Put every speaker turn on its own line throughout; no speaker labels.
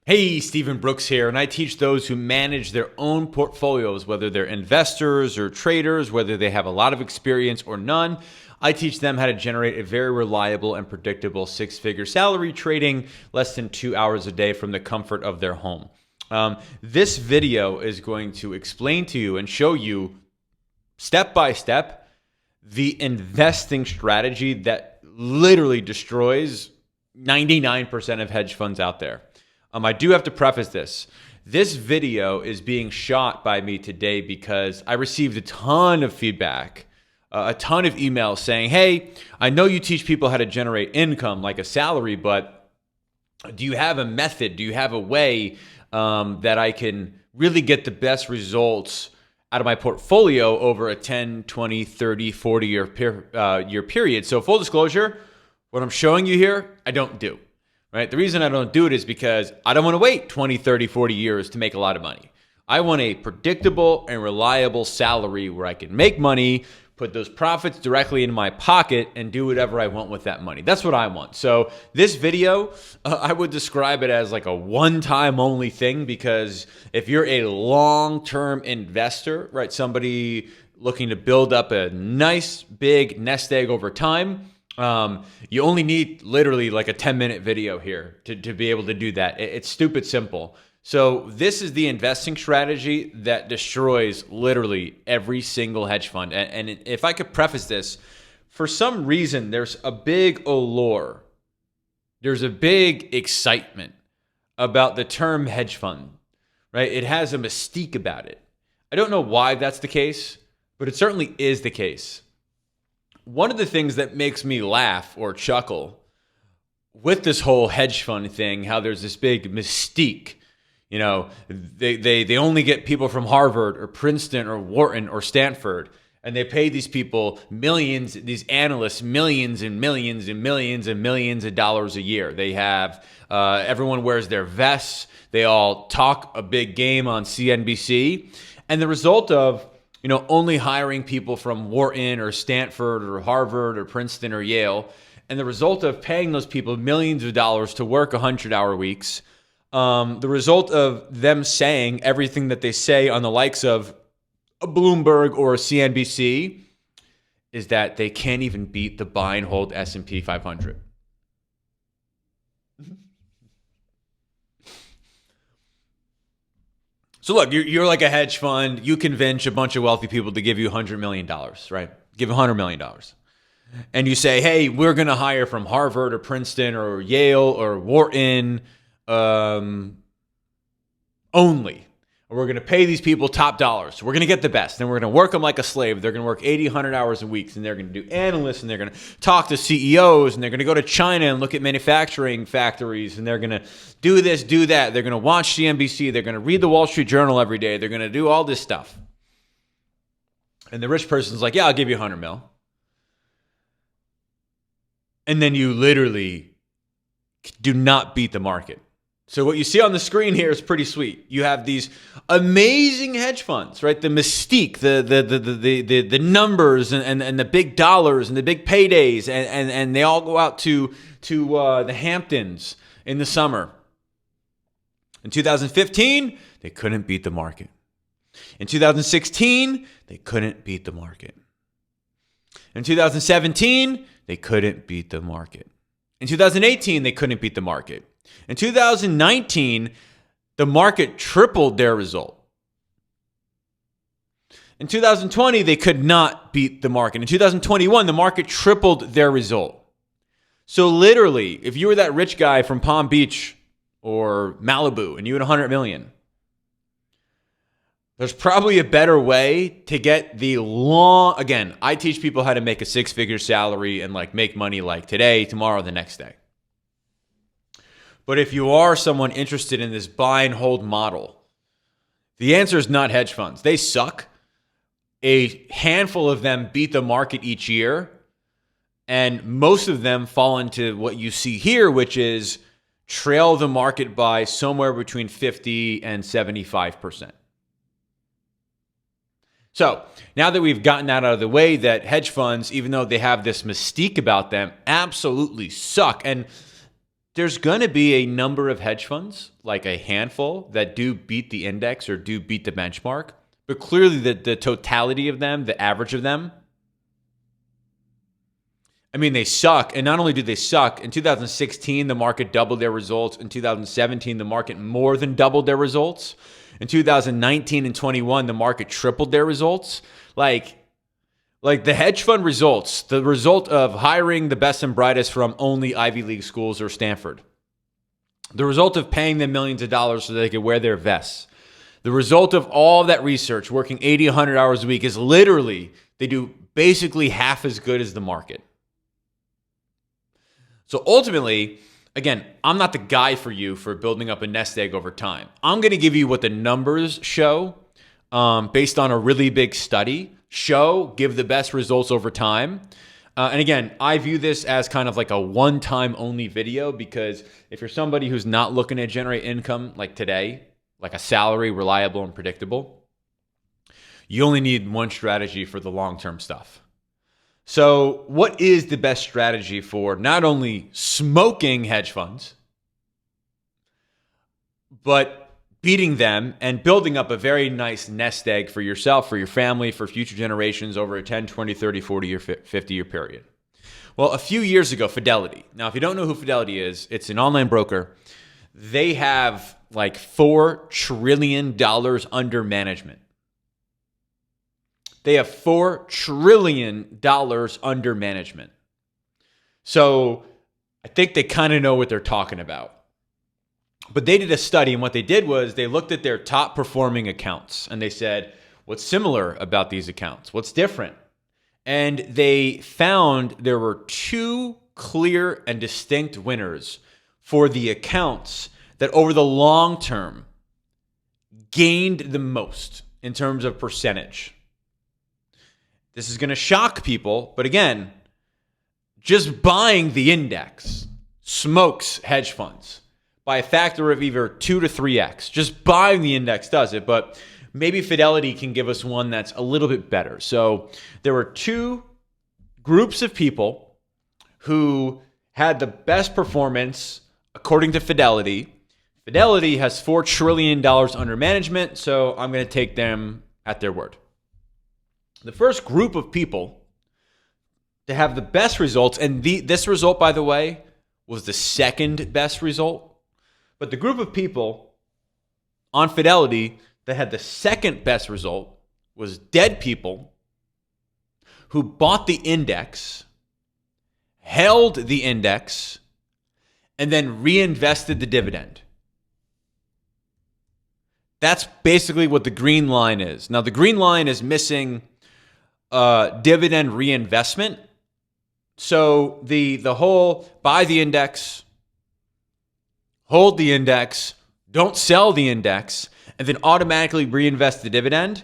Hey, Stephen Brooks here, and I teach those who manage their own portfolios, whether they're investors or traders, whether they have a lot of experience or none. I teach them how to generate a very reliable and predictable six-figure salary trading less than 2 hours a day from the comfort of their home. This video is going to explain to you and show you step by step the investing strategy that literally destroys 99% of hedge funds out there. I do have to preface this. This video is being shot by me today because I received a ton of feedback, a ton of emails saying, hey, I know you teach people how to generate income like a salary, but do you have a method? Do you have a way that I can really get the best results out of my portfolio over a 10, 20, 30, 40 year period? So full disclosure, what I'm showing you here, I don't do. Right? The reason I don't do it is because I don't want to wait 20, 30, 40 years to make a lot of money. I want a predictable and reliable salary where I can make money, put those profits directly in my pocket, and do whatever I want with that money. That's what I want. So this video, I would describe it as like a one-time only thing, because if you're a long-term investor, right, somebody looking to build up a nice big nest egg over time, you only need literally like a 10-minute video here to be able to do that. It's stupid simple. So this is the investing strategy that destroys literally every single hedge fund. And if I could preface this, for some reason, there's a big allure. There's a big excitement about the term hedge fund, right? It has a mystique about it. I don't know why that's the case, but it certainly is the case. One of the things that makes me laugh or chuckle with this whole hedge fund thing, how there's this big mystique, you know, they only get people from Harvard or Princeton or Wharton or Stanford, and they pay these people millions, these analysts, millions and millions and millions and millions of dollars a year. They have, everyone wears their vests. They all talk a big game on CNBC. And the result of only hiring people from Wharton or Stanford or Harvard or Princeton or Yale, and the result of paying those people millions of dollars to work 100-hour weeks, the result of them saying everything that they say on the likes of a Bloomberg or a CNBC is that they can't even beat the buy and hold S&P 500. So look, you're like a hedge fund. You convince a bunch of wealthy people to give you $100 million, right? Give $100 million. And you say, hey, we're going to hire from Harvard or Princeton or Yale or Wharton only. We're going to pay these people top dollars. We're going to get the best. Then we're going to work them like a slave. They're going to work 80, 100 hours a week. And they're going to do analysts, and they're going to talk to CEOs, and they're going to go to China and look at manufacturing factories, and they're going to do this, do that. They're going to watch CNBC. They're going to read the Wall Street Journal every day. They're going to do all this stuff. And the rich person's like, yeah, I'll give you 100 mil. And then you literally do not beat the market. So what you see on the screen here is pretty sweet. You have these amazing hedge funds, right? The mystique, the numbers and the big dollars and the big paydays, and they all go out to the Hamptons in the summer. In 2015, they couldn't beat the market. In 2016, they couldn't beat the market. In 2017, they couldn't beat the market. In 2018, they couldn't beat the market. In 2019, the market tripled their result. In 2020, they could not beat the market. In 2021, the market tripled their result. So literally, if you were that rich guy from Palm Beach or Malibu and you had 100 million, there's probably a better way to get the again, I teach people how to make a six-figure salary and make money today, tomorrow, the next day. But if you are someone interested in this buy and hold model, the answer is not hedge funds. They suck. A handful of them beat the market each year, and most of them fall into what you see here, which is trail the market by somewhere between 50 and 75%. So now that we've gotten that out of the way, that hedge funds, even though they have this mystique about them, absolutely suck. And there's going to be a number of hedge funds, like a handful, that do beat the index or do beat the benchmark. But clearly the totality of them, the average of them, I mean, they suck. And not only do they suck, in 2016, the market doubled their results. In 2017, the market more than doubled their results. In 2019 and 21, the market tripled their results. Like the hedge fund results, the result of hiring the best and brightest from only Ivy League schools or Stanford. The result of paying them millions of dollars so they could wear their vests. The result of all that research, working 80, 100 hours a week, is literally they do basically half as good as the market. So ultimately, again, I'm not the guy for you for building up a nest egg over time. I'm going to give you what the numbers show based on a really big study. Give the best results over time. And again, I view this as kind of like a one-time only video, because if you're somebody who's not looking to generate income like today, like a salary, reliable and predictable, you only need one strategy for the long-term stuff. So what is the best strategy for not only smoking hedge funds, but beating them and building up a very nice nest egg for yourself, for your family, for future generations over a 10, 20, 30, 40, or 50-year period? Well, a few years ago, Fidelity. Now, if you don't know who Fidelity is, it's an online broker. They have like $4 trillion under management. They have $4 trillion under management. So I think they kind of know what they're talking about. But they did a study, and what they did was they looked at their top performing accounts, and they said, what's similar about these accounts? What's different? And they found there were two clear and distinct winners for the accounts that over the long term gained the most in terms of percentage. This is going to shock people, but again, just buying the index smokes hedge funds by a factor of either 2 to 3x. Just buying the index does it, but maybe Fidelity can give us one that's a little bit better. So there were two groups of people who had the best performance according to Fidelity. Fidelity has $4 trillion under management, so I'm going to take them at their word. The first group of people to have the best results, and this result, by the way, was the second best result. But the group of people on Fidelity that had the second best result was dead people who bought the index, held the index, and then reinvested the dividend. That's basically what the green line is. Now, the green line is missing dividend reinvestment. So the whole buy the index, hold the index, don't sell the index, and then automatically reinvest the dividend,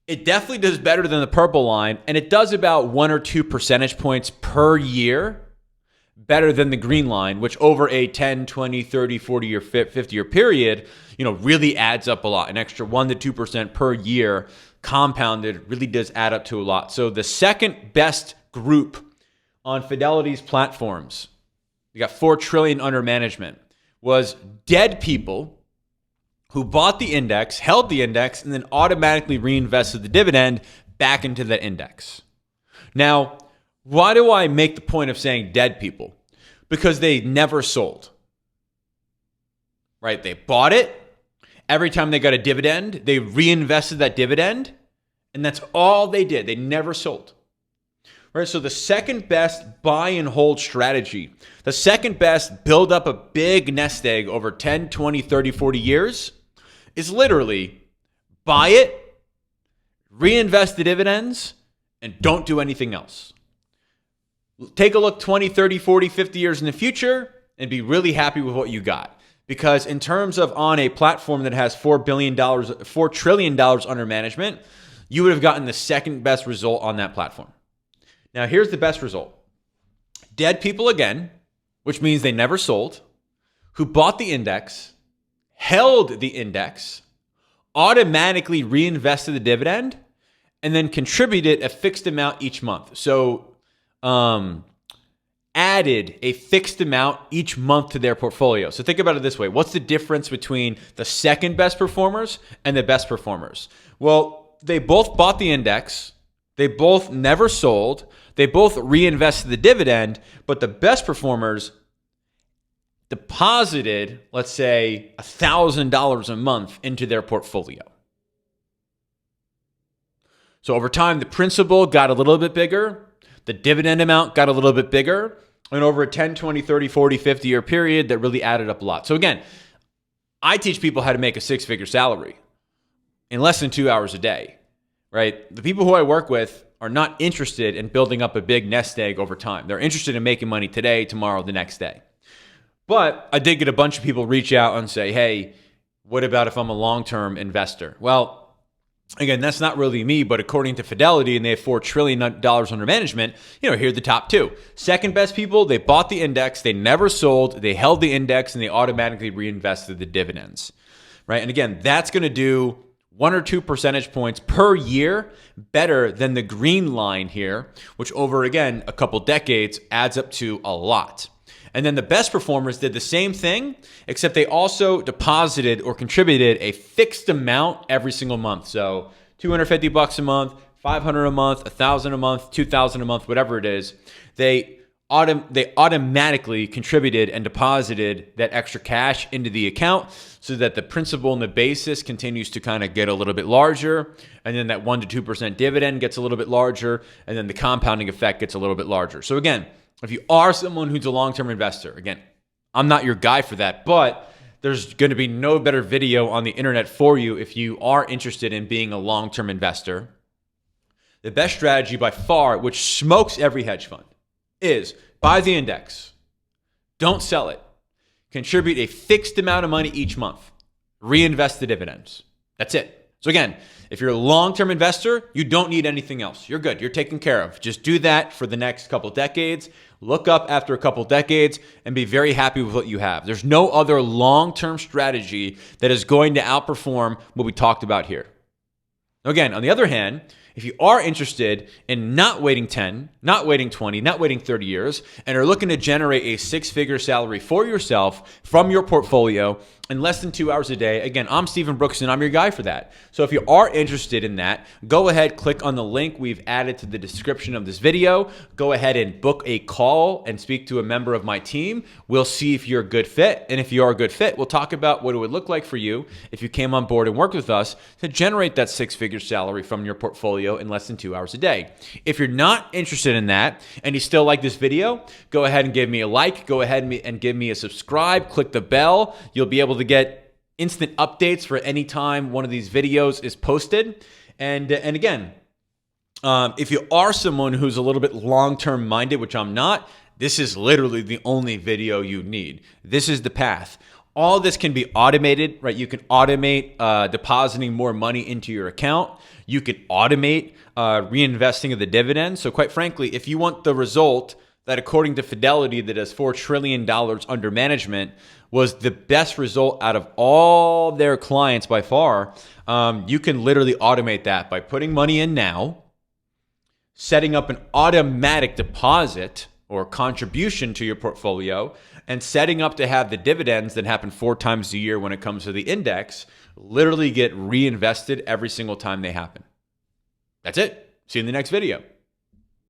it definitely does better than the purple line, and it does about 1 or 2 percentage points per year better than the green line, which over a 10, 20, 30, 40, or 50-year period, really adds up a lot. An extra 1 to 2% per year compounded really does add up to a lot. So the second best group on Fidelity's platforms, you got $4 trillion under management, was dead people who bought the index, held the index, and then automatically reinvested the dividend back into that index. Now, why do I make the point of saying dead people? Because they never sold. Right? They bought it. Every time they got a dividend, they reinvested that dividend, and that's all they did. They never sold. Right? So the second best buy and hold strategy, the second best build up a big nest egg over 10, 20, 30, 40 years is literally buy it, reinvest the dividends, and don't do anything else. Take a look 20, 30, 40, 50 years in the future and be really happy with what you got. Because in terms of on a platform that has $4 trillion under management, you would have gotten the second best result on that platform. Now, here's the best result. Dead people again, which means they never sold, who bought the index, held the index, automatically reinvested the dividend, and then contributed a fixed amount each month. So added a fixed amount each month to their portfolio. So think about it this way. What's the difference between the second best performers and the best performers? Well, they both bought the index. They both never sold. They both reinvested the dividend, but the best performers deposited, let's say, $1,000 a month into their portfolio. So over time, the principal got a little bit bigger. The dividend amount got a little bit bigger. And over a 10, 20, 30, 40, 50-year period, that really added up a lot. So again, I teach people how to make a six-figure salary in less than 2 hours a day, right? The people who I work with are not interested in building up a big nest egg over time. They're interested in making money today, tomorrow, the next day. But I did get a bunch of people reach out and say, hey, what about if I'm a long-term investor? Well, again, that's not really me, but according to Fidelity, and they have $4 trillion under management, here are the top two. Second best people, they bought the index, they never sold, they held the index, and they automatically reinvested the dividends, right? And again, that's going to do 1 or 2 percentage points per year better than the green line here, which over, again, a couple decades adds up to a lot. And then the best performers did the same thing, except they also deposited or contributed a fixed amount every single month. So $250 a month, $500 a month, $1,000 a month, $2,000 a month, whatever it is. They automatically contributed and deposited that extra cash into the account so that the principal and the basis continues to kind of get a little bit larger. And then that 1 to 2% dividend gets a little bit larger. And then the compounding effect gets a little bit larger. So again, if you are someone who's a long-term investor, again, I'm not your guy for that, but there's going to be no better video on the internet for you if you are interested in being a long-term investor. The best strategy by far, which smokes every hedge fund, is buy the index, don't sell it, contribute a fixed amount of money each month, reinvest the dividends. That's it. So again, if you're a long-term investor, you don't need anything else. You're good. You're taken care of. Just do that for the next couple decades. Look up after a couple decades and be very happy with what you have. There's no other long-term strategy that is going to outperform what we talked about here. Again, on the other hand, if you are interested in not waiting 10, not waiting 20, not waiting 30 years, and are looking to generate a six-figure salary for yourself from your portfolio in less than 2 hours a day, again, I'm Stephen Brooks and I'm your guy for that. So if you are interested in that, go ahead, click on the link we've added to the description of this video. Go ahead and book a call and speak to a member of my team. We'll see if you're a good fit. And if you are a good fit, we'll talk about what it would look like for you if you came on board and worked with us to generate that six-figure salary from your portfolio in less than 2 hours a day. If you're not interested in that and you still like this video, go ahead and give me a like, go ahead and give me a subscribe, click the bell. You'll be able to get instant updates for any time one of these videos is posted. And again, if you are someone who's a little bit long-term minded, which I'm not, this is literally the only video you need. This is the path. All this can be automated, right? You can automate depositing more money into your account. You can automate reinvesting of the dividends. So quite frankly, if you want the result that according to Fidelity that has $4 trillion under management was the best result out of all their clients by far, you can literally automate that by putting money in now, setting up an automatic deposit or contribution to your portfolio, and setting up to have the dividends that happen 4 times a year when it comes to the index literally get reinvested every single time they happen. That's it. See you in the next video.